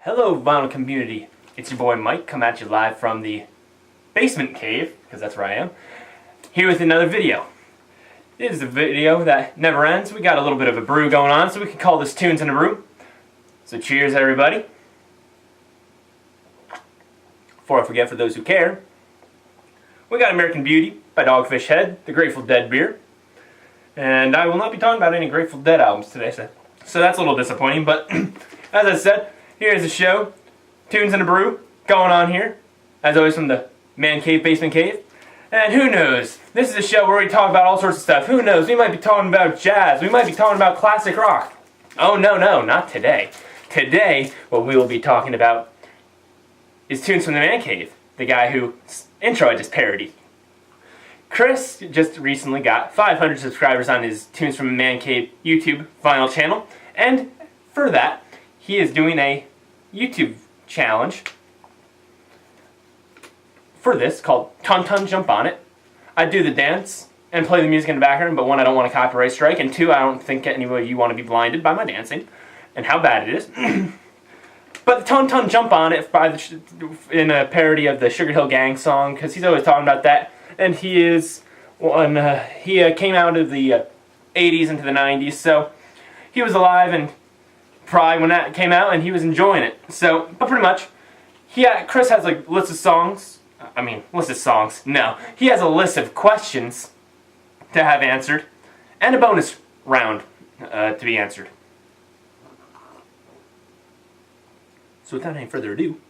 Hello, vinyl community. It's your boy Mike, coming at you live from the basement cave, because that's where I am, here with another video. This is a video that never ends. We got a little bit of a brew going on, so we can call this Tunes in a Brew. So cheers, everybody. Before I forget, for those who care, we got American Beauty by Dogfish Head, the Grateful Dead beer. And I will not be talking about any Grateful Dead albums today, so that's a little disappointing, but as I said, here's the show, Tunes in a Brew, going on here, as always from the man cave, basement cave. And who knows, this is a show where we talk about all sorts of stuff. Who knows, we might be talking about jazz, we might be talking about classic rock. Oh no, not today. Today, what we will be talking about is Tunes from the Man Cave, the guy whose intro I just parodied. Chris just recently got 500 subscribers on his Tunes from the Man Cave YouTube vinyl channel, and for that, he is doing a YouTube challenge for this called Ton Ton Jump On It. I do the dance and play the music in the background, but one, I don't want a copyright strike, and two, I don't think any of you want to be blinded by my dancing and how bad it is. But the Ton Ton Jump On It in a parody of the Sugar Hill Gang song, because he's always talking about that, and he is he came out of the 80s into the 90s, so he was alive and probably when that came out, and he was enjoying it. So, but pretty much, Chris has a list of songs. No, he has a list of questions to have answered, and a bonus round to be answered. So without any further ado,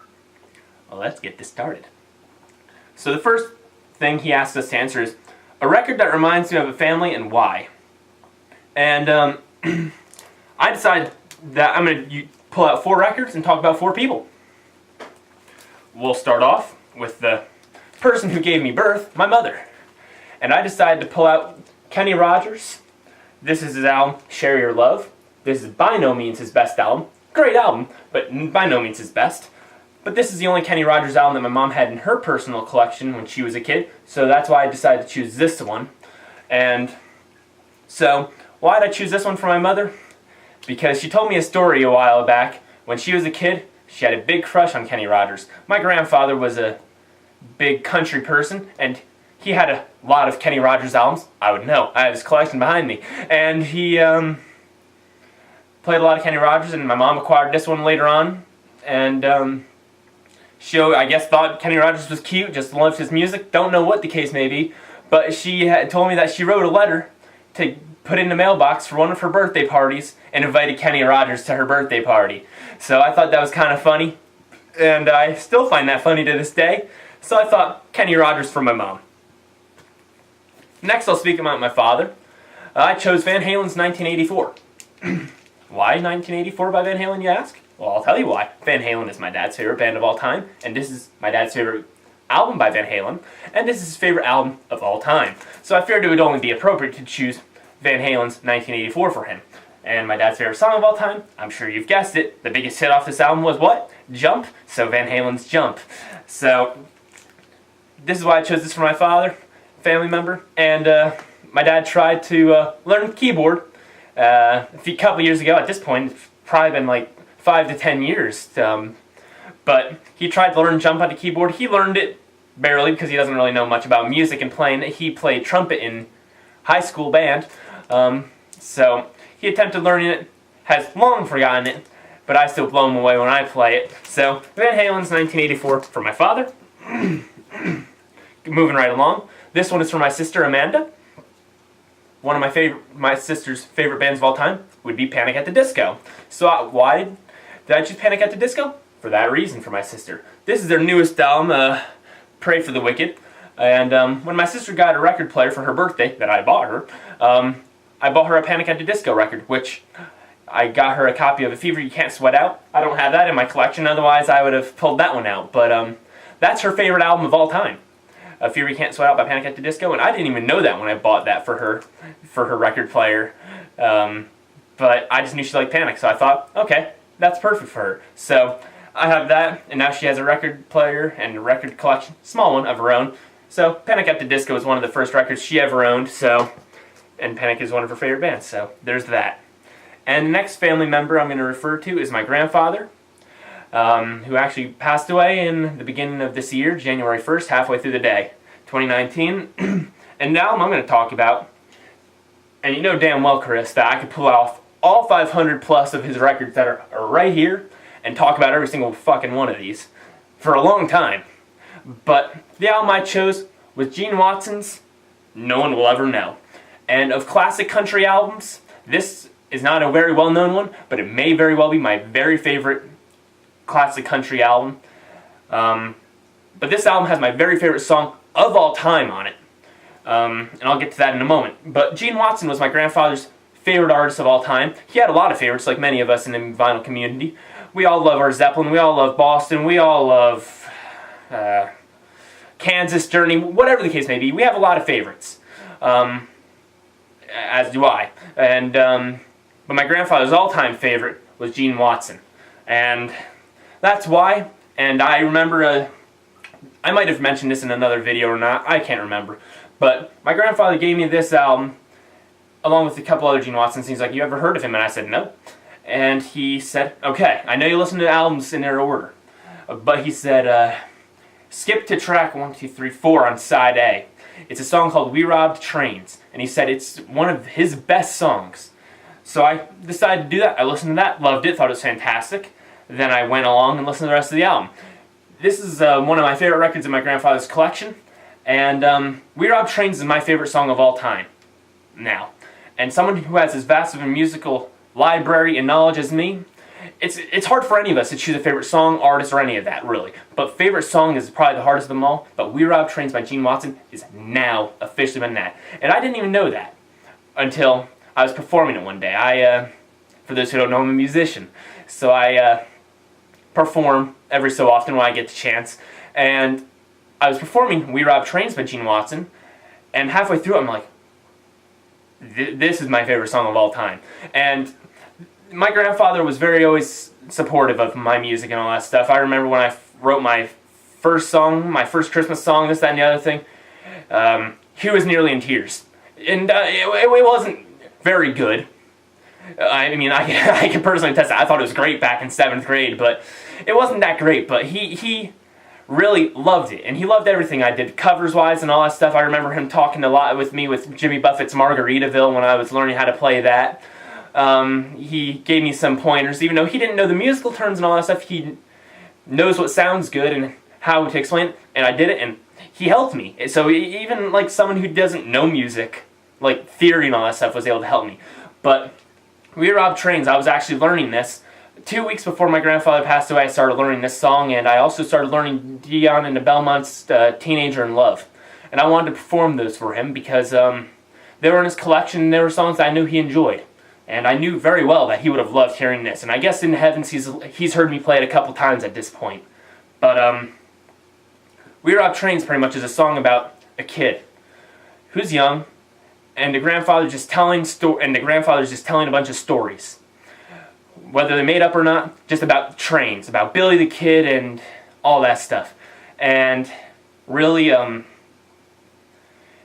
let's get this started. So the first thing he asked us to answer is a record that reminds you of a family and why. And I decided that I'm going to pull out 4 records and talk about 4 people. We'll start off with the person who gave me birth, my mother. And I decided to pull out Kenny Rogers. This is his album, Share Your Love. This is by no means his best album. Great album, but by no means his best. But this is the only Kenny Rogers album that my mom had in her personal collection when she was a kid, so that's why I decided to choose this one. And so, why did I choose this one for my mother? Because she told me a story a while back. When she was a kid, she had a big crush on Kenny Rogers. My grandfather was a big country person, and he had a lot of Kenny Rogers albums. I would know. I have his collection behind me. And he played a lot of Kenny Rogers, and my mom acquired this one later on. And she, I guess, thought Kenny Rogers was cute, just loved his music. Don't know what the case may be. But she had told me that she wrote a letter to put in the mailbox for one of her birthday parties and invited Kenny Rogers to her birthday party. So I thought that was kind of funny, and I still find that funny to this day. So I thought Kenny Rogers for my mom. Next I'll speak about my father. I chose Van Halen's 1984. Why 1984 by Van Halen, you ask? Well, I'll tell you why. Van Halen is my dad's favorite band of all time, and this is my dad's favorite album by Van Halen, and this is his favorite album of all time. So I figured it would only be appropriate to choose Van Halen's 1984 for him. And my dad's favorite song of all time, I'm sure you've guessed it, the biggest hit off this album was what? Jump. So Van Halen's Jump. So this is why I chose this for my father, family member, and my dad tried to learn keyboard a couple years ago. At this point, it's probably been like 5 to 10 years. But he tried to learn Jump on the keyboard. He learned it barely because he doesn't really know much about music and playing. He played trumpet in high school band. So he attempted learning it, has long forgotten it, but I still blow him away when I play it. So Van Halen's 1984 for my father. Moving right along. This one is for my sister Amanda. One of my sister's favorite bands of all time would be Panic at the Disco. So why did I choose Panic at the Disco? For that reason, for my sister. This is their newest album, Pray for the Wicked. And when my sister got a record player for her birthday that I bought her, I bought her a Panic at the Disco record, which I got her a copy of A Fever You Can't Sweat Out. I don't have that in my collection, otherwise I would have pulled that one out. But that's her favorite album of all time. A Fever You Can't Sweat Out by Panic at the Disco, and I didn't even know that when I bought that for her record player. But I just knew she liked Panic, so I thought, okay, that's perfect for her. So I have that, and now she has a record player and a record collection, small one, of her own. So Panic at the Disco is one of the first records she ever owned, and Panic is one of her favorite bands, so there's that. And the next family member I'm going to refer to is my grandfather. who actually passed away in the beginning of this year, January 1st, halfway through the day, 2019. And now I'm going to talk about, and you know damn well, Chris, that I could pull off all 500 plus of his records that are right here and talk about every single fucking one of these for a long time. But the album I chose was Gene Watson's No One Will Ever Know. And of classic country albums, this is not a very well-known one, but it may very well be my very favorite classic country album. But this album has my very favorite song of all time on it. And I'll get to that in a moment. But Gene Watson was my grandfather's favorite artist of all time. He had a lot of favorites, like many of us in the vinyl community. We all love our Zeppelin, we all love Boston, we all love Kansas, Journey, whatever the case may be. We have a lot of favorites. As do I. And but my grandfather's all-time favorite was Gene Watson. And that's why. And I remember, I might have mentioned this in another video or not, I can't remember. But my grandfather gave me this album, along with a couple other Gene Watsons. He's like, "You ever heard of him?" And I said, "No." And he said, "Okay, I know you listen to albums in their order." But he said, skip to track 1, 2, 3, 4 on side A. It's a song called We Robbed Trains. And he said it's one of his best songs. So I decided to do that. I listened to that, loved it, thought it was fantastic. Then I went along and listened to the rest of the album. This is one of my favorite records in my grandfather's collection. And We Robbed Trains is my favorite song of all time now. And someone who has as vast of a musical library and knowledge as me, it's hard for any of us to choose a favorite song, artist, or any of that, really. But favorite song is probably the hardest of them all. But We Robbed Trains by Gene Watson is now officially been that. And I didn't even know that until I was performing it one day. For those who don't know, I'm a musician. So I perform every so often when I get the chance. And I was performing We Robbed Trains by Gene Watson. And halfway through it, I'm like, this is my favorite song of all time. And my grandfather was very always supportive of my music and all that stuff. I remember when I wrote my first song, my first Christmas song, this, that, and the other thing, he was nearly in tears. And it wasn't very good. I mean, I can personally attest that. I thought it was great back in 7th grade, but it wasn't that great. But he really loved it, and he loved everything I did, covers-wise and all that stuff. I remember him talking a lot with me with Jimmy Buffett's Margaritaville when I was learning how to play that. He gave me some pointers, even though he didn't know the musical terms and all that stuff. He knows what sounds good and how to explain it, and I did it, and he helped me. So even like someone who doesn't know music, like theory and all that stuff, was able to help me. But We Robbed Trains, I was actually learning this 2 weeks before my grandfather passed away. I started learning this song, and I also started learning Dion and the Belmonts' Teenager in Love. And I wanted to perform those for him because they were in his collection, and they were songs that I knew he enjoyed. And I knew very well that he would have loved hearing this. And I guess in the heavens he's heard me play it a couple times at this point. But We Robbed Trains pretty much is a song about a kid who's young, and the grandfather's just telling a bunch of stories, whether they're made up or not, just about trains, about Billy the Kid and all that stuff. And really,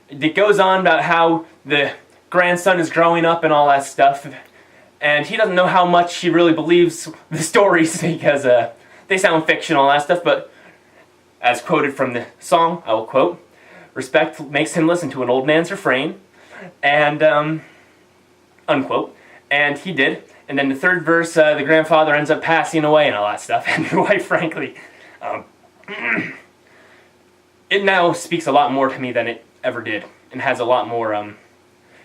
it goes on about how the grandson is growing up and all that stuff, and he doesn't know how much he really believes the stories because they sound fictional and all that stuff, but as quoted from the song, I will quote, "Respect makes him listen to an old man's refrain," and unquote, and he did. And then the third verse, the grandfather ends up passing away and all that stuff, and quite frankly, it now speaks a lot more to me than it ever did, and has a lot more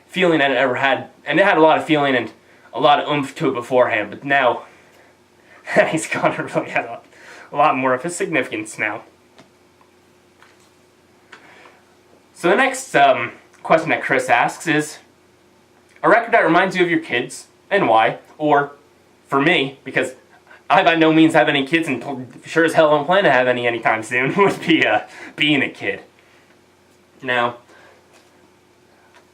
feeling than it ever had. And it had a lot of feeling and a lot of oomph to it beforehand, but now he's gone, it really has a lot more of a significance now. So the next question that Chris asks is, a record that reminds you of your kids, and why? Or, for me, because I by no means have any kids, and sure as hell don't plan to have any anytime soon, would be being a kid. Now,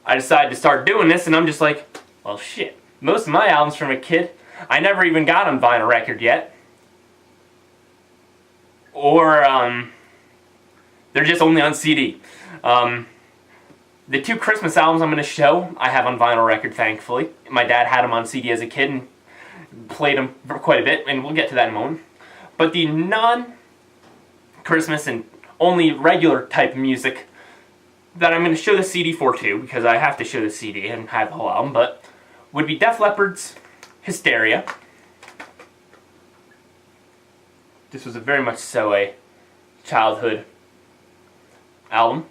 I decided to start doing this, and I'm just like, well, shit. Most of my albums from a kid, I never even got on vinyl record yet. Or, they're just only on CD. The 2 Christmas albums I'm going to show, I have on vinyl record, thankfully. My dad had them on CD as a kid and played them for quite a bit, and we'll get to that in a moment. But the non-Christmas and only regular type music that I'm going to show the CD for too, because I have to show the CD and have the whole album, but would be Def Leppard's Hysteria. This was very much so a childhood album.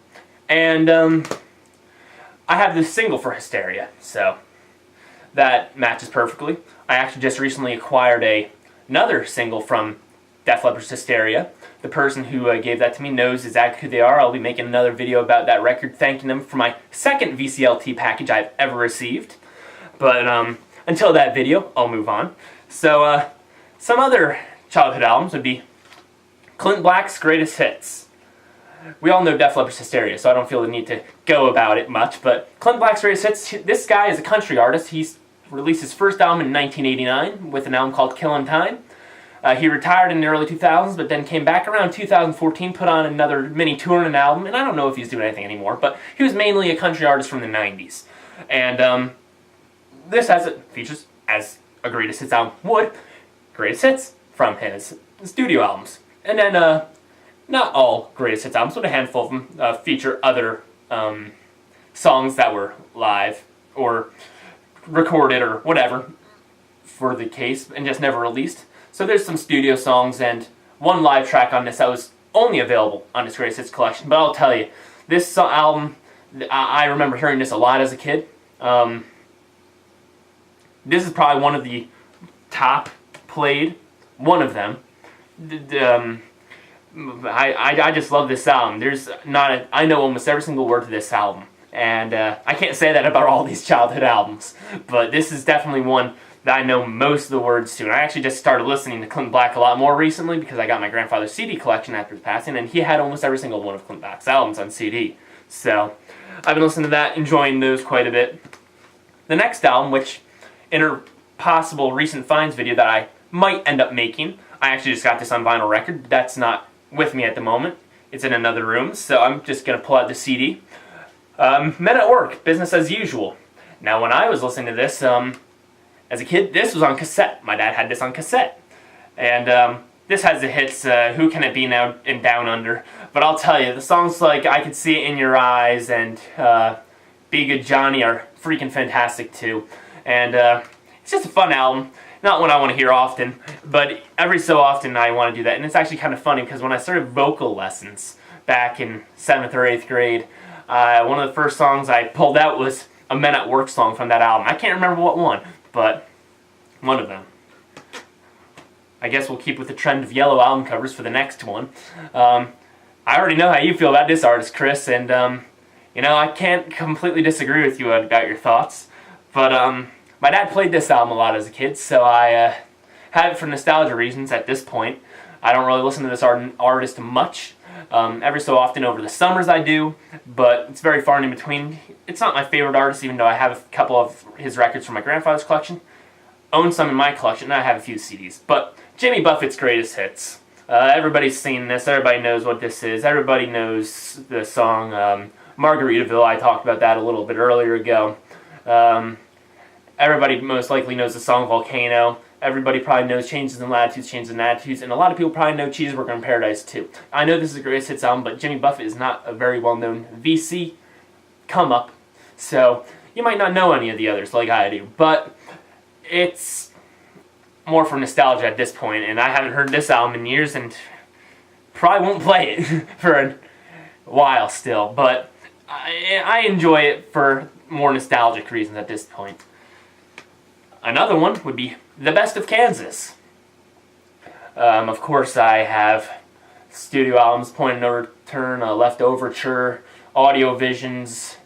And I have this single for Hysteria, so that matches perfectly. I actually just recently acquired another single from Def Leppard's Hysteria. The person who gave that to me knows exactly who they are. I'll be making another video about that record, thanking them for my second VCLT package I've ever received. But until that video, I'll move on. So some other childhood albums would be Clint Black's Greatest Hits. We all know Def Leppard's Hysteria, so I don't feel the need to go about it much, but Clint Black's Greatest Hits, this guy is a country artist. He's released his first album in 1989 with an album called Killin' Time. He retired in the early 2000s, but then came back around 2014, put on another mini tour and an album, and I don't know if he's doing anything anymore, but he was mainly a country artist from the 90s. And this features, as a Greatest Hits album would, Greatest Hits from his studio albums. And then, not all Greatest Hits albums, but a handful of them feature other songs that were live or recorded or whatever for the case and just never released. So there's some studio songs and one live track on this that was only available on this Greatest Hits collection. But I'll tell you, this album, I remember hearing this a lot as a kid. This is probably one of the top played, one of them. I just love this album. I know almost every single word to this album. And I can't say that about all these childhood albums. But this is definitely one that I know most of the words to. And I actually just started listening to Clint Black a lot more recently because I got my grandfather's CD collection after his passing, and he had almost every single one of Clint Black's albums on CD. So I've been listening to that, enjoying those quite a bit. The next album, which in a possible recent finds video that I might end up making, I actually just got this on vinyl record. That's not with me at the moment. It's in another room, so I'm just going to pull out the CD. Men at Work, Business as Usual. Now when I was listening to this, as a kid, this was on cassette. My dad had this on cassette. And this has the hits, Who Can It Be Now and Down Under. But I'll tell you, the songs like I Could See It in Your Eyes and Be Good Johnny are freaking fantastic too. And it's just a fun album. Not one I want to hear often, but every so often I want to do that. And it's actually kind of funny because when I started vocal lessons back in 7th or 8th grade, one of the first songs I pulled out was a Men at Work song from that album. I can't remember what one, but one of them. I guess we'll keep with the trend of yellow album covers for the next one. I already know how you feel about this artist, Chris, and you know, I can't completely disagree with you about your thoughts, but my dad played this album a lot as a kid, so I have it for nostalgia reasons at this point. I don't really listen to this artist much. Every so often over the summers I do, but it's very far in between. It's not my favorite artist, even though I have a couple of his records from my grandfather's collection. Own some in my collection, and I have a few CDs. But Jimmy Buffett's Greatest Hits. Everybody's seen this. Everybody knows what this is. Everybody knows the song Margaritaville. I talked about that a little bit earlier ago. Everybody most likely knows the song Volcano. Everybody probably knows Changes in Latitudes, Changes in Attitudes, and a lot of people probably know Cheeseburger in Paradise too. I know this is a Greatest Hits album, but Jimmy Buffett is not a very well-known VC come-up, so you might not know any of the others like I do, but it's more for nostalgia at this point, and I haven't heard this album in years and probably won't play it for a while still, but I enjoy it for more nostalgic reasons at this point. Another one would be The Best of Kansas. Of course, I have studio albums, Point of No Return, Left Overture, Audio Visions.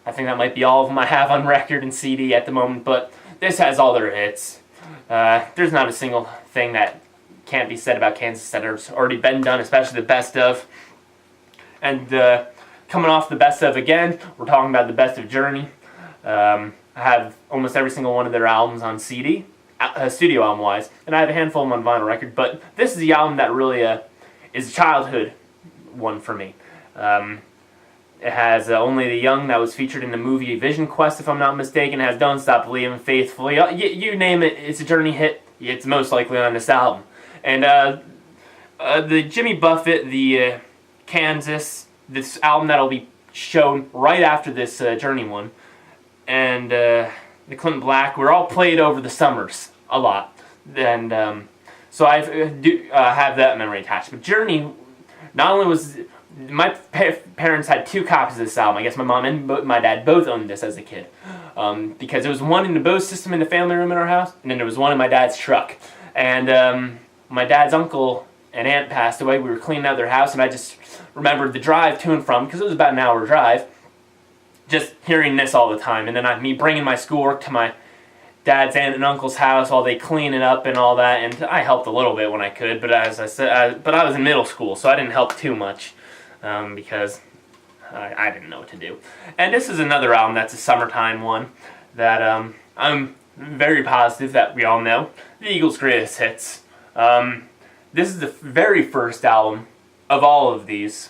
I think that might be all of them I have on record and CD at the moment, but this has all their hits. There's not a single thing that can't be said about Kansas that has already been done, especially the best of. And coming off the best of again, we're talking about the best of Journey. I have almost every single one of their albums on CD, studio album-wise, and I have a handful of them on vinyl record, but this is the album that really is a childhood one for me. It has Only the Young that was featured in the movie Vision Quest, if I'm not mistaken. It has Don't Stop Believing, Faithfully. You name it, it's a Journey hit. It's most likely on this album. And the Jimmy Buffett, the Kansas, this album that'll be shown right after this Journey one, and the Clinton Black were all played over the summers a lot, and so I have that memory attached. But Journey, not only was my parents had 2 copies of this album. I guess my mom and my dad both owned this as a kid, because there was one in the Bose system in the family room in our house, and then there was one in my dad's truck. And my dad's uncle and aunt passed away. We were cleaning out their house, and I just remembered the drive to and from, because it was about an hour drive, just hearing this all the time. And then me bringing my schoolwork to my dad's aunt and uncle's house while they clean it up and all that. And I helped a little bit when I could, but as I said, but I was in middle school, so I didn't help too much, because I didn't know what to do. And this is another album that's a summertime one that I'm very positive that we all know. The Eagles' greatest hits. This is the very first album of all of these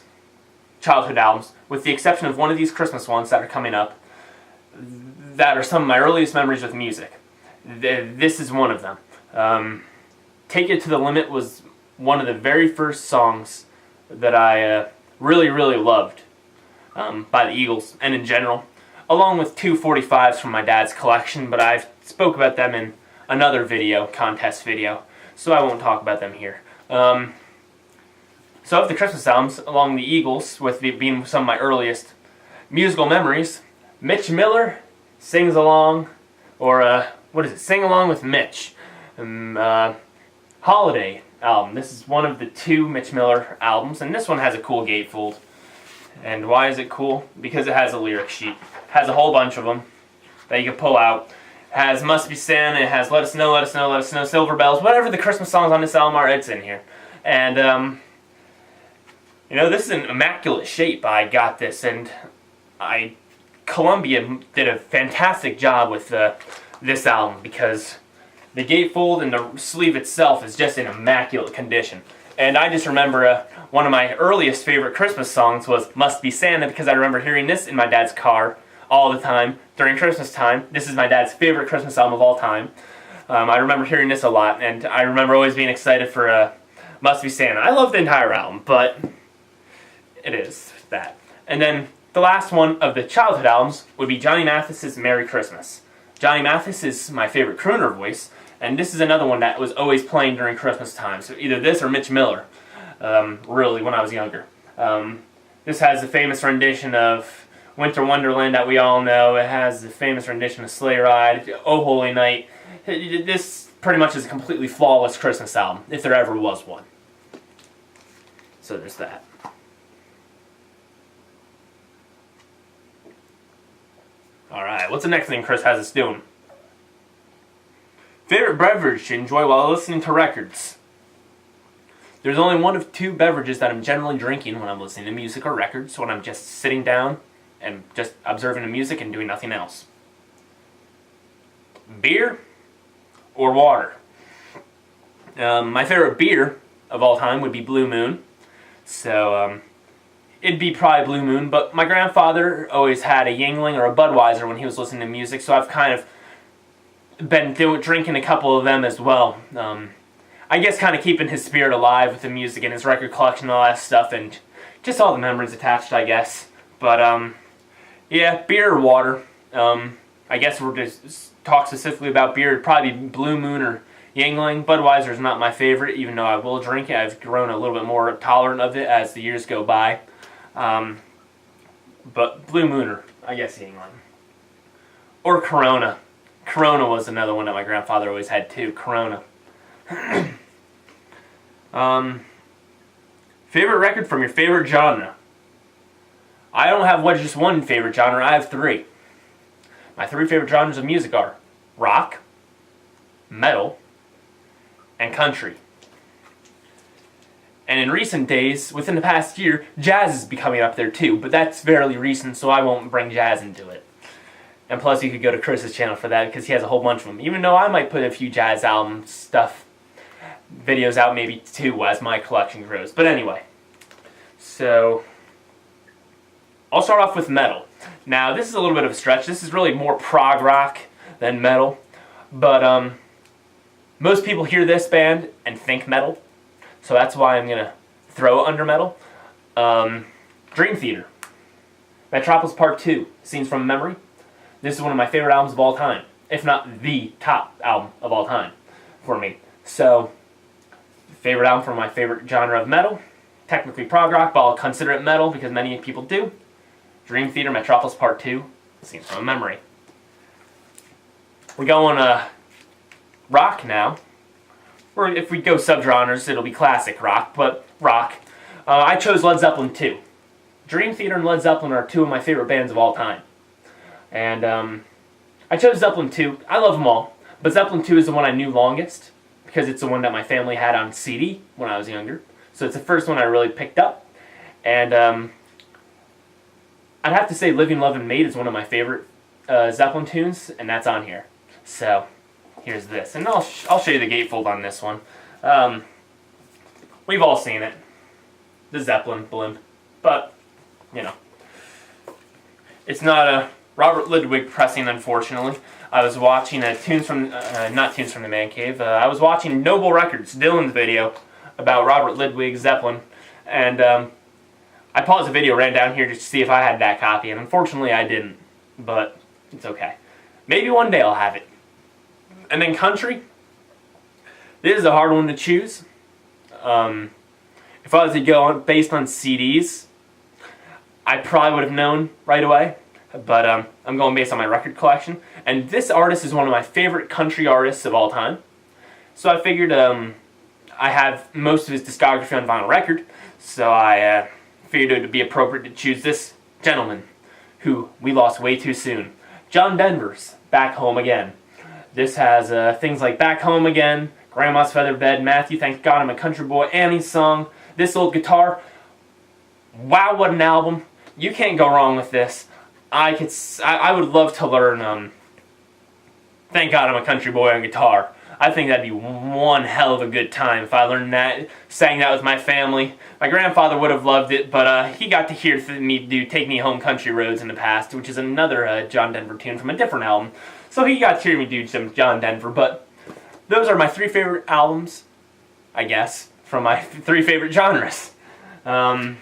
childhood albums, with the exception of one of these Christmas ones that are coming up, that are some of my earliest memories with music. This is one of them. Take It to the Limit was one of the very first songs that I really, really loved by the Eagles, and in general, along with 2 45s from my dad's collection, but I've spoke about them in another video, contest video, so I won't talk about them here. So of the Christmas albums, along the Eagles, with being some of my earliest musical memories, Mitch Miller, Sings Along, or what is it, Sing Along with Mitch, Holiday album. This is one of the 2 Mitch Miller albums, and this one has a cool gatefold. And why is it cool? Because it has a lyric sheet. It has a whole bunch of them that you can pull out. It has Must Be Santa, it has Let Us Know, Let Us Know, Let Us Know, Silver Bells, whatever the Christmas songs on this album are, it's in here. And, you know, this is in immaculate shape. I got this, and Columbia did a fantastic job with this album, because the gatefold and the sleeve itself is just in immaculate condition. And I just remember one of my earliest favorite Christmas songs was Must Be Santa, because I remember hearing this in my dad's car all the time during Christmas time. This is my dad's favorite Christmas album of all time. I remember hearing this a lot, and I remember always being excited for Must Be Santa. I love the entire album, but it is that. And then the last one of the childhood albums would be Johnny Mathis's Merry Christmas. Johnny Mathis is my favorite crooner voice, and this is another one that was always playing during Christmas time. So either this or Mitch Miller, really, when I was younger. This has the famous rendition of Winter Wonderland that we all know. It has the famous rendition of Sleigh Ride, Oh Holy Night. This pretty much is a completely flawless Christmas album, if there ever was one. So there's that. Alright, what's the next thing Chris has us doing? Favorite beverage to enjoy while listening to records. There's only one of 2 beverages that I'm generally drinking when I'm listening to music or records, when I'm just sitting down and just observing the music and doing nothing else. Beer or water. My favorite beer of all time would be Blue Moon. So, it'd be probably Blue Moon, but my grandfather always had a Yingling or a Budweiser when he was listening to music, so I've kind of been drinking a couple of them as well. I guess kind of keeping his spirit alive with the music and his record collection and all that stuff, and just all the memories attached, I guess. But, yeah, beer or water. I guess we're just talk specifically about beer. It'd probably be Blue Moon or Yingling. Budweiser's not my favorite, even though I will drink it. I've grown a little bit more tolerant of it as the years go by. But Blue Moon or, I guess, Yingling. Or Corona. Corona was another one that my grandfather always had too. Corona. Favorite record from your favorite genre. I don't have just one favorite genre, I have 3. My 3 favorite genres of music are rock, metal, and country. And in recent days, within the past year, jazz is becoming up there too, but that's fairly recent, so I won't bring jazz into it. And plus, you could go to Chris's channel for that, because he has a whole bunch of them. Even though I might put a few jazz album stuff, videos out maybe too, as my collection grows. But anyway, so I'll start off with metal. Now, this is a little bit of a stretch. This is really more prog rock than metal. But most people hear this band and think metal. so that's why I'm going to throw it under metal. Dream Theater. Metropolis Part 2, Scenes from Memory. This is one of my favorite albums of all time, if not the top album of all time for me. So, favorite album from my favorite genre of metal. Technically prog rock, but I'll consider it metal because many people do. Dream Theater, Metropolis Part 2, Scenes from Memory. We're going rock now. Or if we go subgenres, it'll be classic rock, but rock. I chose Led Zeppelin 2. Dream Theater and Led Zeppelin are two of my favorite bands of all time. And I chose Zeppelin 2. I love them all, but Zeppelin 2 is the one I knew longest because it's the one that my family had on CD when I was younger. So it's the first one I really picked up. And I'd have to say Living, Love, and Made is one of my favorite Zeppelin tunes, and that's on here. So here's this. And I'll show you the gatefold on this one. We've all seen it. The Zeppelin blimp. But, you know, it's not a Robert Ludwig pressing, unfortunately. I was watching Tunes from, not Tunes from the Man Cave. I was watching Noble Records, Dylan's video about Robert Ludwig Zeppelin, and I paused the video, ran down here just to see if I had that copy, and unfortunately I didn't, but it's okay. Maybe one day I'll have it. And then country. This is a hard one to choose. If I was to go on, based on CDs, I probably would have known right away, but I'm going based on my record collection. And this artist is one of my favorite country artists of all time. So I figured I have most of his discography on vinyl record, so I figured it would be appropriate to choose this gentleman, who we lost way too soon. John Denver's Back Home Again. This has things like Back Home Again, Grandma's Feather Bed, Matthew, Thank God I'm a Country Boy, Annie's Song, This Old Guitar. Wow, what an album. You can't go wrong with this. I would love to learn Thank God I'm a Country Boy on guitar. I think that'd be one hell of a good time if I learned that, sang that with my family. My grandfather would have loved it, but he got to hear me do Take Me Home Country Roads in the past, which is another John Denver tune from a different album. So he got to hear me do some John Denver, but those are my three favorite albums, I guess, from my three favorite genres. The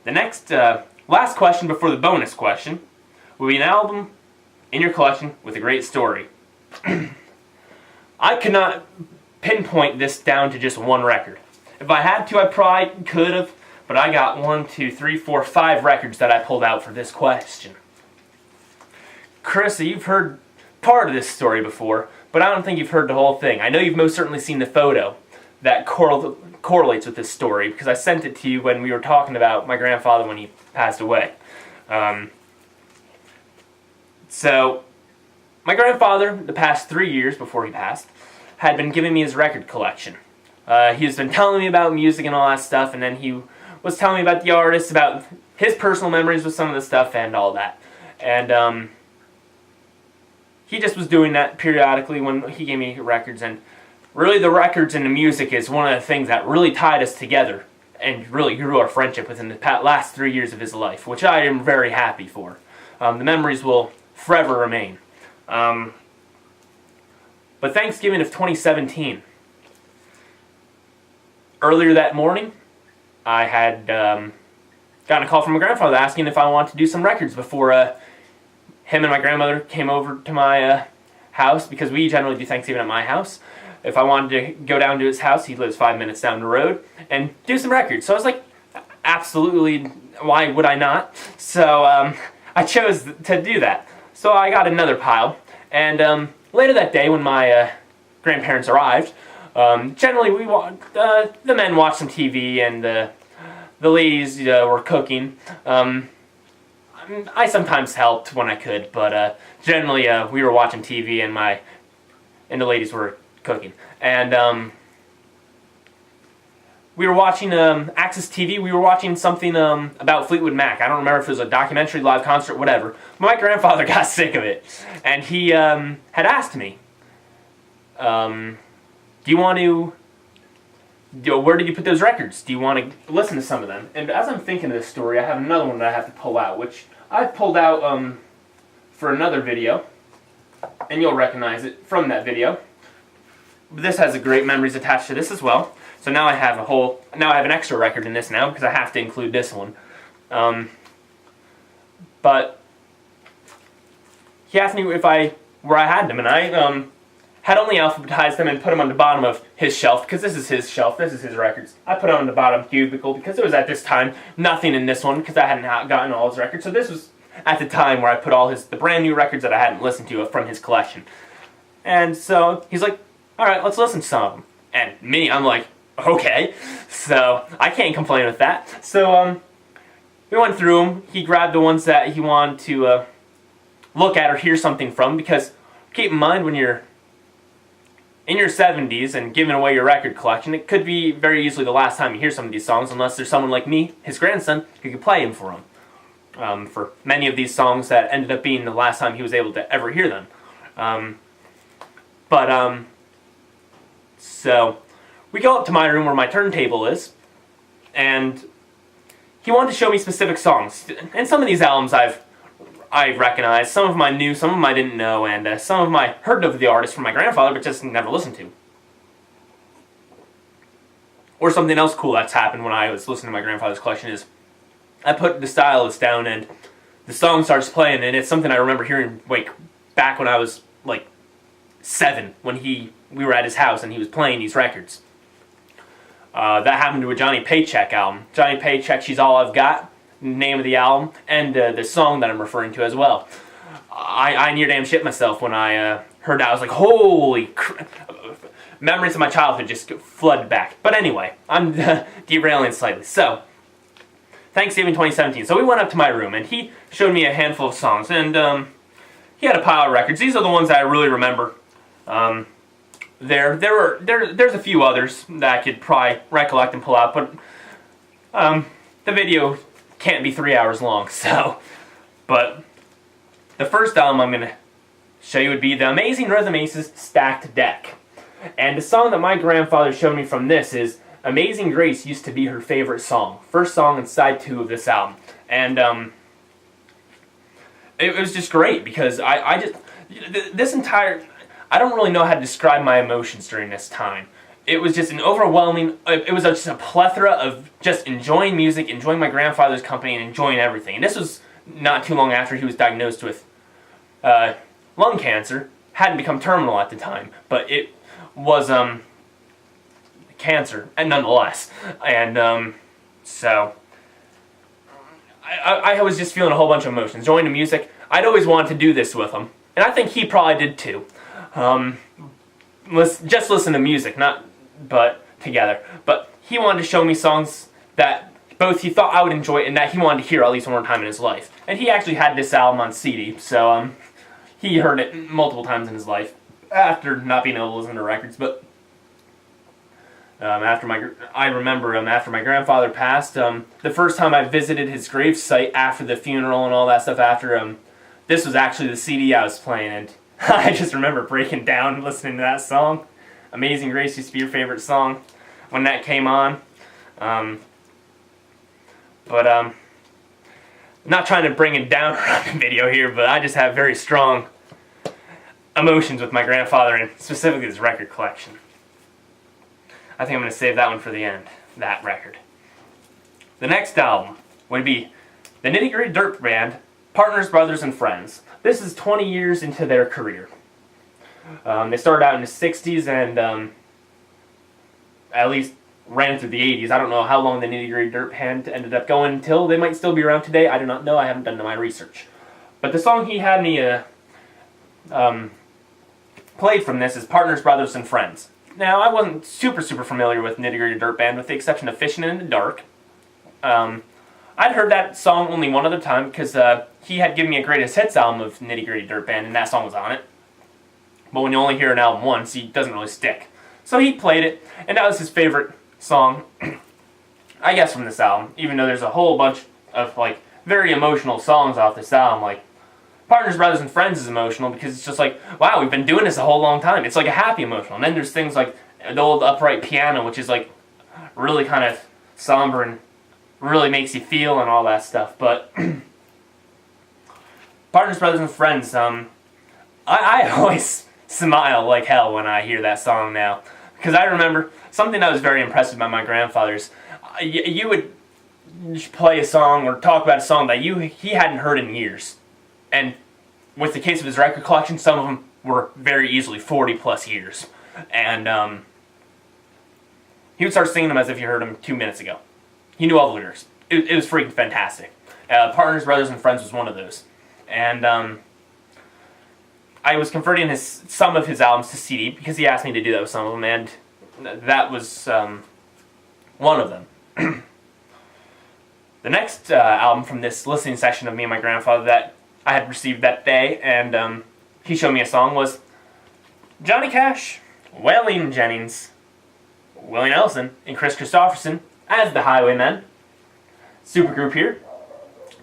next, last question before the bonus question will be an album in your collection with a great story. I could not pinpoint this down to just one record. If I had to, I probably could have, but I got 1, 2, 3, 4, 5 records that I pulled out for this question. Carissa, you've heard part of this story before, but I don't think you've heard the whole thing. I know you've most certainly seen the photo that correlates with this story, because I sent it to you when we were talking about my grandfather when he passed away. So, my grandfather, the past 3 years before he passed, had been giving me his record collection. He's been telling me about music and all that stuff, and then he was telling me about the artists, about his personal memories with some of the stuff and all that. And he just was doing that periodically when he gave me records, and really the records and the music is one of the things that really tied us together and really grew our friendship within the last 3 years of his life, which I am very happy for. The memories will forever remain. But Thanksgiving of 2017, earlier that morning, I had gotten a call from my grandfather asking if I wanted to do some records before him and my grandmother came over to my house, because we generally do Thanksgiving at my house. If I wanted to go down to his house, he lives 5 minutes down the road, and do some records. So I was like, absolutely, why would I not? So I chose to do that. So I got another pile, and later that day when my grandparents arrived, generally the men watched some TV and the ladies were cooking. I sometimes helped when I could, but generally we were watching TV and the ladies were cooking. And we were watching Access TV. We were watching something about Fleetwood Mac. I don't remember if it was a documentary, live concert, whatever. My grandfather got sick of it, and he had asked me, do you want to, where did you put those records? Do you want to listen to some of them? And as I'm thinking of this story, I have another one that I have to pull out, which I've pulled out for another video, and you'll recognize it from that video. this has a great memories attached to this as well. So now I have an extra record in this now because I have to include this one. But he asked me where I had them, and I had only alphabetized them and put them on the bottom of his shelf, because this is his shelf, this is his records. I put them on the bottom cubicle because it was at this time nothing in this one because I hadn't gotten all his records. So this was at the time where I put all the brand new records that I hadn't listened to from his collection. And so he's like, all right, let's listen to some of them. And me, I'm like, okay. So I can't complain with that. So we went through them. He grabbed the ones that he wanted to look at or hear something from, because keep in mind, when you're in your 70s and giving away your record collection, it could be very easily the last time you hear some of these songs, unless there's someone like me, his grandson, who could play them for him. For many of these songs, that ended up being the last time he was able to ever hear them. So we go up to my room where my turntable is, and he wanted to show me specific songs. And some of these albums I recognized, some of them I knew, some of them I didn't know, and some of them I heard of the artist from my grandfather but just never listened to. Or something else cool that's happened when I was listening to my grandfather's collection is I put the stylus down and the song starts playing, and it's something I remember hearing back when I was 7, when we were at his house and he was playing these records. That happened to a Johnny Paycheck album. Johnny Paycheck, She's All I've Got, name of the album, and the song that I'm referring to as well. I near damn shit myself when I heard that. I was like, holy crap. Memories of my childhood just flooded back. But anyway, I'm derailing slightly. So, Thanksgiving 2017. So we went up to my room, and he showed me a handful of songs, and he had a pile of records. These are the ones that I really remember. There's a few others that I could probably recollect and pull out, but the video can't be 3 hours long, so. But the first album I'm going to show you would be the Amazing Rhythm Aces Stacked Deck. And the song that my grandfather showed me from this is Amazing Grace used to be her favorite song. First song in side 2 of this album. And it was just great, because I don't really know how to describe my emotions during this time. It was just an overwhelming, it was just a plethora of just enjoying music, enjoying my grandfather's company, and enjoying everything. And this was not too long after he was diagnosed with lung cancer. Hadn't become terminal at the time, but it was cancer, and nonetheless. And so I was just feeling a whole bunch of emotions, enjoying the music. I'd always wanted to do this with him, and I think he probably did too. Just listen to music, but together. But he wanted to show me songs that both he thought I would enjoy and that he wanted to hear at least one more time in his life. And he actually had this album on CD, so he heard it multiple times in his life after not being able to listen to records. But after my grandfather passed, the first time I visited his gravesite after the funeral and all that stuff, this was actually the CD I was playing, and I just remember breaking down and listening to that song. Amazing Grace used to be your favorite song when that came on. But not trying to bring it down around the video here, but I just have very strong emotions with my grandfather, and specifically his record collection. I think I'm going to save that one for the end, that record. The next album would be the Nitty Gritty Dirt Band, Partners, Brothers, and Friends. This is 20 years into their career. They started out in the 60s and at least ran through the 80s. I don't know how long the Nitty Gritty Dirt Band ended up going until. They might still be around today. I do not know. I haven't done my research. But the song he had me played from this is Partners, Brothers, and Friends. Now, I wasn't super familiar with Nitty Gritty Dirt Band, with the exception of Fishing in the Dark. I'd heard that song only one other time because he had given me a greatest hits album of Nitty Gritty Dirt Band, and that song was on it. But when you only hear an album once, it doesn't really stick. So he played it, and that was his favorite song, I guess, from this album. Even though there's a whole bunch of very emotional songs off this album, Partners, Brothers, and Friends is emotional because it's just wow, we've been doing this a whole long time. It's a happy emotional. And then there's things like the old upright piano, which is really kind of somber and really makes you feel and all that stuff. But Partners, Brothers, and Friends, I always smile like hell when I hear that song now. Because I remember something that was very impressive by my grandfather's. You would play a song or talk about a song that he hadn't heard in years. And with the case of his record collection, some of them were very easily 40 plus years. And he would start singing them as if you heard them 2 minutes ago. He knew all the lyrics. It was freaking fantastic. Partners, Brothers, and Friends was one of those. And I was converting some of his albums to CD because he asked me to do that with some of them, and that was one of them. The next album from this listening session of me and my grandfather that I had received that day, and he showed me a song, was Johnny Cash, Waylon Jennings, Willie Nelson, and Chris Christopherson as the Highwaymen. Supergroup here.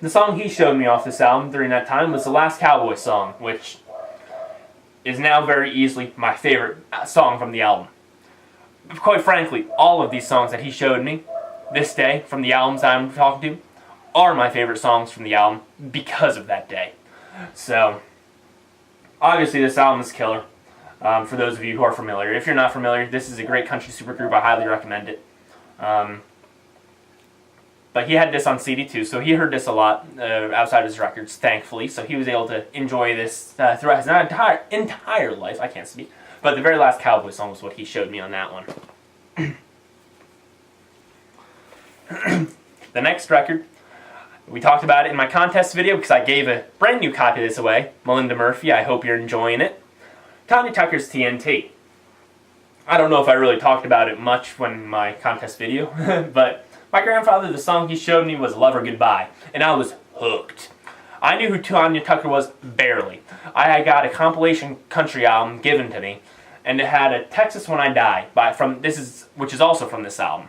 The song he showed me off this album during that time was The Last Cowboy Song, which is now very easily my favorite song from the album. Quite frankly, all of these songs that he showed me this day from the albums I'm talking to are my favorite songs from the album because of that day. So, obviously this album is killer. For those of you who are familiar. If you're not familiar, this is a great country supergroup. I highly recommend it. But he had this on CD too, so he heard this a lot outside of his records, thankfully. So he was able to enjoy this throughout his entire life. I can't speak. But the very last Cowboy Song was what he showed me on that one. The next record, we talked about it in my contest video because I gave a brand new copy of this away. Melinda Murphy, I hope you're enjoying it. Tanya Tucker's TNT. I don't know if I really talked about it much when my contest video, but my grandfather, the song he showed me was Love or Goodbye, and I was hooked. I knew who Tanya Tucker was barely. I got a compilation country album given to me, and it had a Texas When I Die which is also from this album.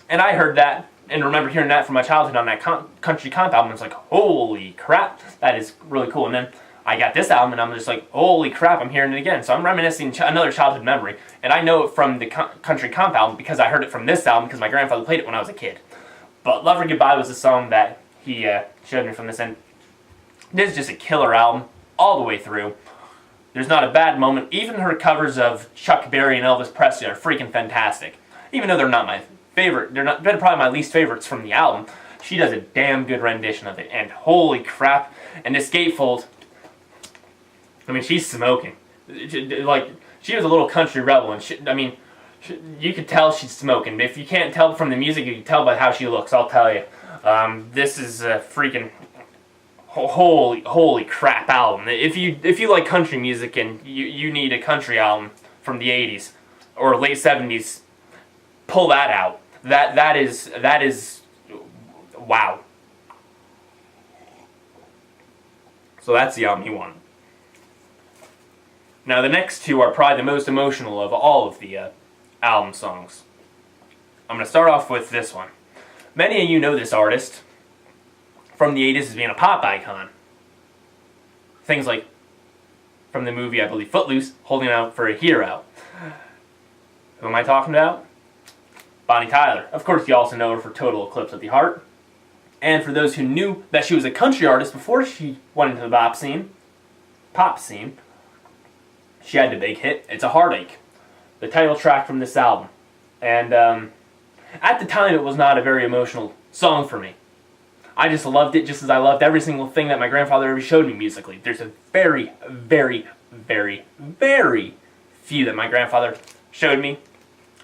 And I heard that and remember hearing that from my childhood on that country comp album. It's like, holy crap, that is really cool. And then I got this album and I'm just like, holy crap, I'm hearing it again. So I'm reminiscing another childhood memory. And I know it from the country comp album because I heard it from this album because my grandfather played it when I was a kid. But Love or Goodbye was the song that he showed me from this end. This is just a killer album all the way through. There's not a bad moment. Even her covers of Chuck Berry and Elvis Presley are freaking fantastic. Even though they're not my favorite, they're probably my least favorites from the album. She does a damn good rendition of it, and holy crap! And this gatefold, I mean, she's smoking. Like, she was a little country rebel, and you could tell she's smoking. If you can't tell from the music, you can tell by how she looks. I'll tell you, this is a freaking holy crap album. If you like country music and you need a country album from the '80s or late '70s, pull that out. That is wow. So that's the album you want. Now the next two are probably the most emotional of all of the album songs. I'm going to start off with this one. Many of you know this artist from the '80s as being a pop icon. Things like from the movie, I believe, Footloose, Holding Out for a Hero. Who am I talking about? Bonnie Tyler. Of course, you also know her for Total Eclipse of the Heart. And for those who knew that she was a country artist before she went into the pop scene, she had the big hit, It's a Heartache, the title track from this album. And at the time, it was not a very emotional song for me. I just loved it just as I loved every single thing that my grandfather ever showed me musically. There's a very, very, very, very few that my grandfather showed me,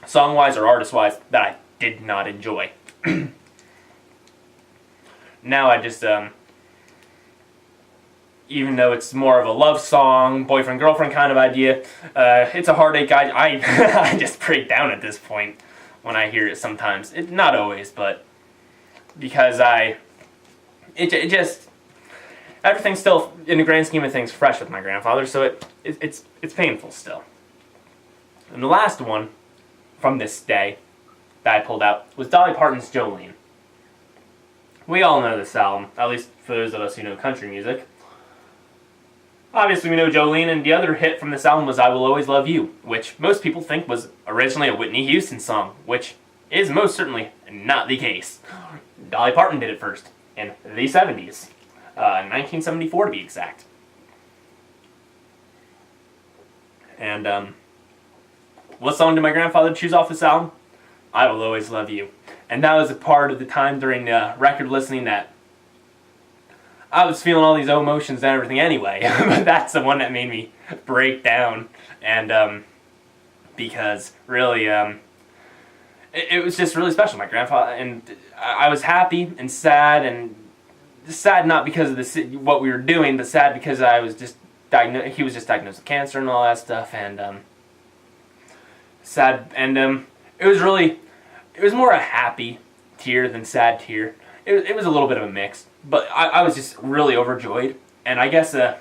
song-wise or artist-wise, that I did not enjoy. Now I just, even though it's more of a love song, boyfriend-girlfriend kind of idea, It's a Heartache, I just break down at this point when I hear it sometimes. Not always, but because it just, everything's still, in the grand scheme of things, fresh with my grandfather, so it's painful still. And the last one from this day that I pulled out was Dolly Parton's Jolene. We all know this album, at least for those of us who know country music. Obviously we know Jolene, and the other hit from this album was I Will Always Love You, which most people think was originally a Whitney Houston song, which is most certainly not the case. Dolly Parton did it first, in the 70s, 1974 to be exact. And what song did my grandfather choose off this album? I Will Always Love You. And that was a part of the time during record listening that I was feeling all these emotions and everything anyway. But that's the one that made me break down. And because really, it was just really special. My grandfather, and I was happy and sad not because of what we were doing, but sad because I was just he was just diagnosed with cancer and all that stuff, and sad. And it was more a happy tear than sad tear. It was a little bit of a mix, but I was just really overjoyed, and I guess I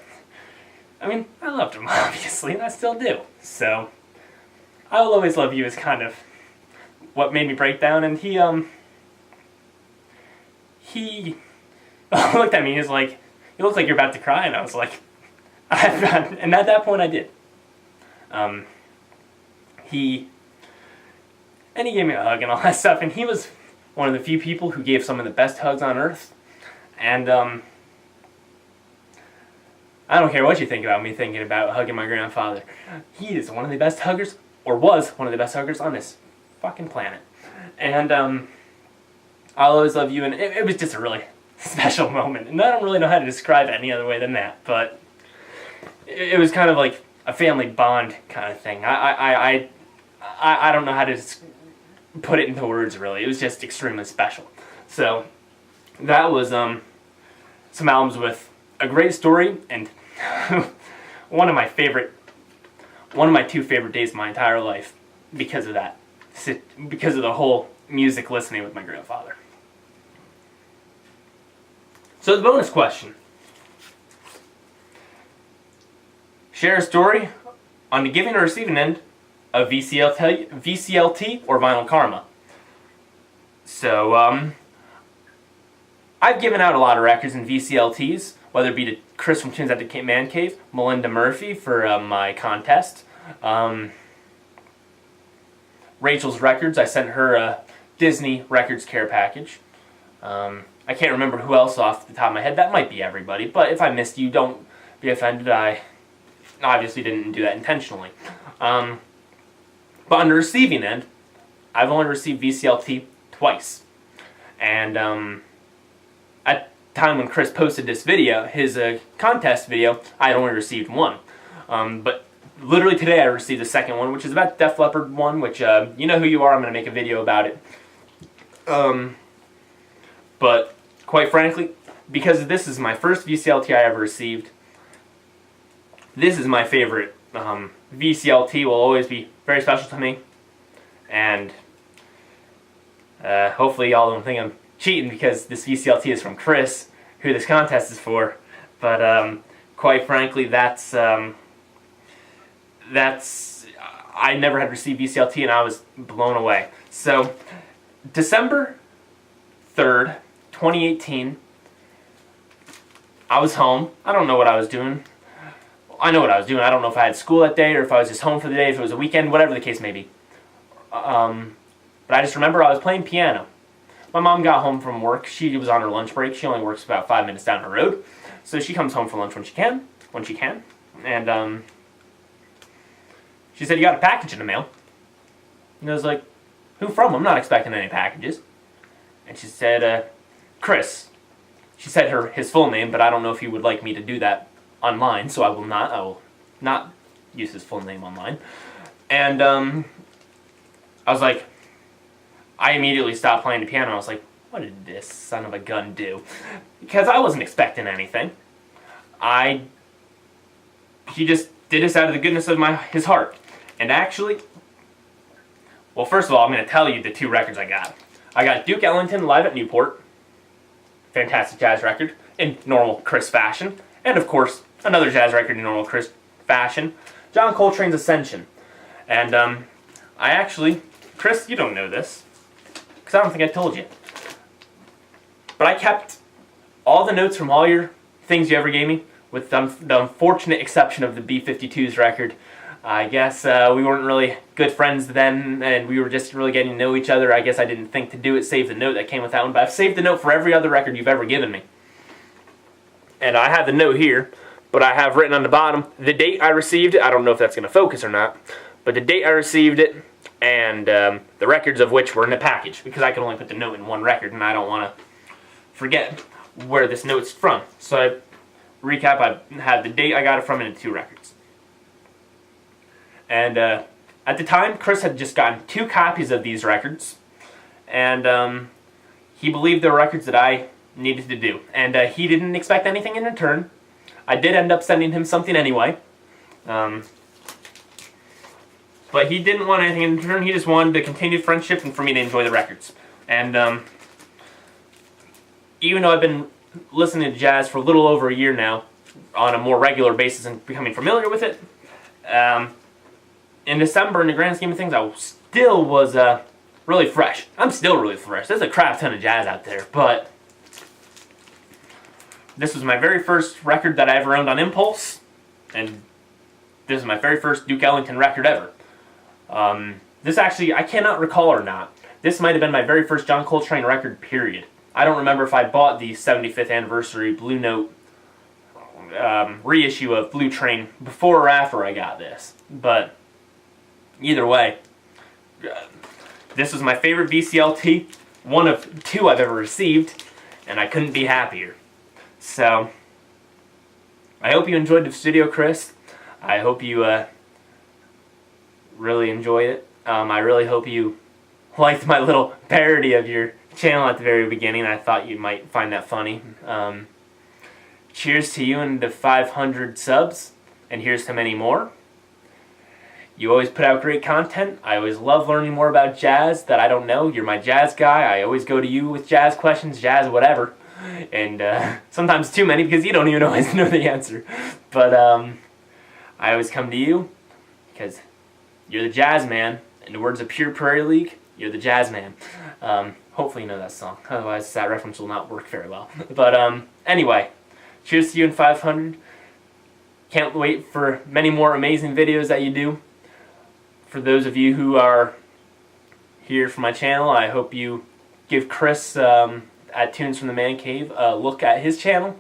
loved him obviously, and I still do. So I Will Always Love You is kind of what made me break down. And he looked at me. He's like, "You look like you're about to cry," and I was like, and at that point I did. He gave me a hug and all that stuff, and he was one of the few people who gave some of the best hugs on earth. And I don't care what you think about me thinking about hugging my grandfather. He is one of the best huggers, or was one of the best huggers on this fucking planet. And I'll always love you, and it was just a really special moment. And I don't really know how to describe it any other way than that, but it was kind of like a family bond kind of thing. I don't know how to put it into words, really. It was just extremely special. So that was some albums with a great story, and one of my two favorite days of my entire life because of that, because of the whole music listening with my grandfather. So the bonus question: share a story on the giving or receiving end of VCLT or Vinyl Karma. So I've given out a lot of records in VCLTs, whether it be to Chris from Tunes at the Man Cave, Melinda Murphy for my contest, Rachel's Records. I sent her a Disney Records care package. I can't remember who else off the top of my head. That might be everybody, but if I missed you, don't be offended. I obviously didn't do that intentionally. But on the receiving end, I've only received VCLT twice. And at the time when Chris posted this video, his contest video, I had only received one. But literally today I received the second one, which is about the Def Leppard one, which you know who you are, I'm going to make a video about it. But quite frankly, because this is my first VCLT I ever received, this is my favorite. VCLT will always be very special to me, and hopefully y'all don't think I'm cheating because this VCLT is from Chris, who this contest is for. But quite frankly, that's I never had received VCLT, and I was blown away. So December 3rd, 2018, I was home. I don't know what I was doing. I know what I was doing. I don't know if I had school that day or if I was just home for the day, if it was a weekend, whatever the case may be. But I just remember I was playing piano. My mom got home from work. She was on her lunch break. She only works about 5 minutes down the road. So she comes home for lunch when she can. And she said, "You got a package in the mail." And I was like, "Who from? I'm not expecting any packages." And she said, "Chris." She said his full name, but I don't know if he would like me to do that online, so I will not use his full name online. And I was like, I immediately stopped playing the piano. I was like, what did this son of a gun do? Because I wasn't expecting anything. He just did this out of the goodness of his heart. And actually, well, first of all, I'm going to tell you the two records I got. I got Duke Ellington live at Newport. Fantastic jazz record in normal Chris fashion. And of course, another jazz record in normal Chris fashion, John Coltrane's Ascension. And I actually, Chris, you don't know this, because I don't think I told you. But I kept all the notes from all your things you ever gave me, with the unfortunate exception of the B-52s record. I guess we weren't really good friends then, and we were just really getting to know each other. I guess I didn't think to do it, save the note that came with that one, but I've saved the note for every other record you've ever given me. And I have the note here, but I have written on the bottom the date I received it. I don't know if that's going to focus or not, but the date I received it and the records of which were in the package, because I can only put the note in one record and I don't want to forget where this note's from. So I recap, I have the date I got it from and the 2 records. And at the time, Chris had just gotten 2 copies of these records, and he believed they were records that I needed to do. And he didn't expect anything in return. I did end up sending him something anyway. But he didn't want anything in return. He just wanted to continue friendship and for me to enjoy the records. And even though I've been listening to jazz for a little over a year now, on a more regular basis and becoming familiar with it, in December, in the grand scheme of things, I still was really fresh. I'm still really fresh. There's a crap ton of jazz out there, but this was my very first record that I ever owned on impulse, and this is my very first Duke Ellington record ever. This actually, I cannot recall or not, this might have been my very first John Coltrane record, period. I don't remember if I bought the 75th anniversary Blue Note reissue of Blue Train before or after I got this, but either way, this was my favorite VCLT, one of 2 I've ever received, and I couldn't be happier. So, I hope you enjoyed the video, Chris. I hope you really enjoyed it. I really hope you liked my little parody of your channel at the very beginning. I thought you might find that funny. Cheers to you and the 500 subs, and here's to many more. You always put out great content. I always love learning more about jazz that I don't know. You're my jazz guy. I always go to you with jazz questions, jazz whatever. And sometimes too many because you don't even always know the answer. But I always come to you because you're the jazz man. In the words of Pure Prairie League, you're the jazz man. Hopefully you know that song. Otherwise that reference will not work very well. But anyway, cheers to you in 500. Can't wait for many more amazing videos that you do. For those of you who are here for my channel, I hope you give Chris at Tunes from the Man Cave a look at his channel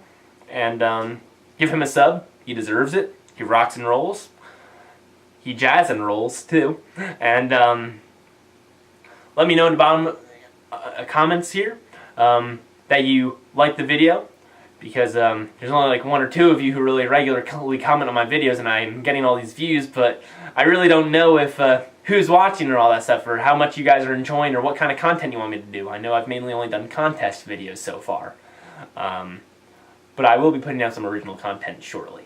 and give him a sub. He deserves it. He rocks and rolls. He jazz and rolls too. And let me know in the bottom comments here that you liked the video, because there's only like 1 or 2 of you who really regularly comment on my videos, and I'm getting all these views, but I really don't know if who's watching or all that stuff, or how much you guys are enjoying, or what kind of content you want me to do. I know I've mainly only done contest videos so far, but I will be putting out some original content shortly.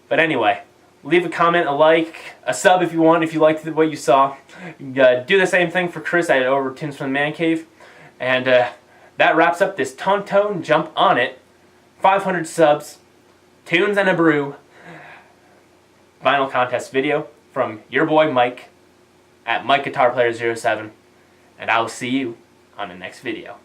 But anyway, leave a comment, a like, a sub if you want, if you liked what you saw. Do the same thing for Chris at over Tunes from the Man Cave. And that wraps up this Tonton Jump On It 500 subs, tunes and a brew vinyl contest video from your boy Mike at Mike Guitar Player 07, and I will see you on the next video.